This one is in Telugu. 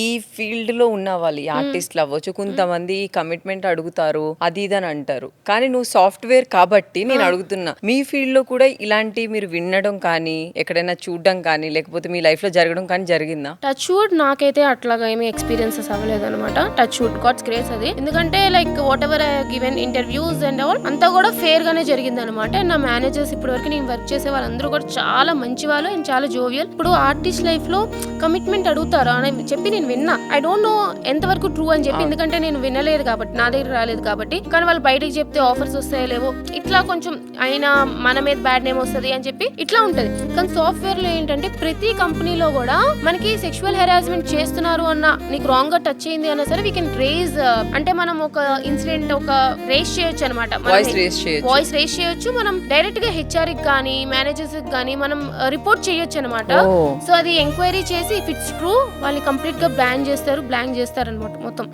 ఈ ఫీల్డ్ లో ఉన్న వాళ్ళు ఈ ఆర్టిస్ట్లు అవ్వచ్చు, కొంతమంది కమిట్మెంట్ అడుగుతారు అది ఇది అని అంటారు. కానీ నువ్వు సాఫ్ట్వేర్ కాబట్టి నేను అడుగుతున్నా, మీ ఫీల్డ్ లో కూడా ఇలాంటి మీరు వినడం కానీ ఎక్కడైనా చూడడం కానీ లేకపోతే మీ లైఫ్ లో జరగడం కానీ జరిగిందా? టచ్ వుడ్ నాకైతే అట్లాగా ఏమీ ఎక్స్పీరియన్సెస్ అవ్వలేదు అనమాట. టచ్ వుడ్ గాడ్స్ గ్రేస్ అది. ఎందుకంటే like what ever I given interviews and all అంతా కూడా ఫేర్ గానే జరిగింది అనమాట. నా మేనేజర్స్ ఇప్పటి వరకు నేను వర్క్ చేసే వాళ్ళందరూ కూడా చాలా మంచి వాళ్ళు అండ్ చాలా జోవియల్. ఇప్పుడు ఆర్టిస్ట్ లైఫ్ లో కమిట్మెంట్ అడుగుతారు అని చెప్పి నేను విన్నా. ఐ డోంట్ నో ఎంతవరకు ట్రూ అని చెప్పి, ఎందుకంటే నేను వినలేదు కాబట్టి, నా దగ్గర రాలేదు కాబట్టి. కానీ వాళ్ళు బయటకు చెప్తే ఆఫర్స్ వస్తాయో లేవో ఇట్లా కొంచెం అయినా మన మీద బ్యాడ్ నేమ్ వస్తుంది అని చెప్పి ఇట్లా ఉంటది. కానీ సాఫ్ట్వేర్ లో ఏంటంటే ప్రతి కంపెనీలో కూడా మనకి సెక్షువల్ హెరాస్మెంట్ చేస్తున్నారు అన్న, నీకు రాంగ్ గా టచ్ అయింది అన్నా సరే వీ కెన్ రేజ్, అంటే మనం ఒక ఇన్సిడెంట్ ఒక రేస్ చేయొచ్చు అనమాట. వాయిస్ రేస్ చేయొచ్చు. మనం డైరెక్ట్ గా హెచ్ఆర్ కి కానీ మేనేజర్స్ కి కానీ మనం రిపోర్ట్ చేయొచ్చు అనమాట. సో అది ఎంక్వైరీ చేసి ఇఫ్ ఇట్స్ ట్రూ వాళ్ళు కంప్లీట్ గా బ్లాంక్ చేస్తారు అనమాట మొత్తం.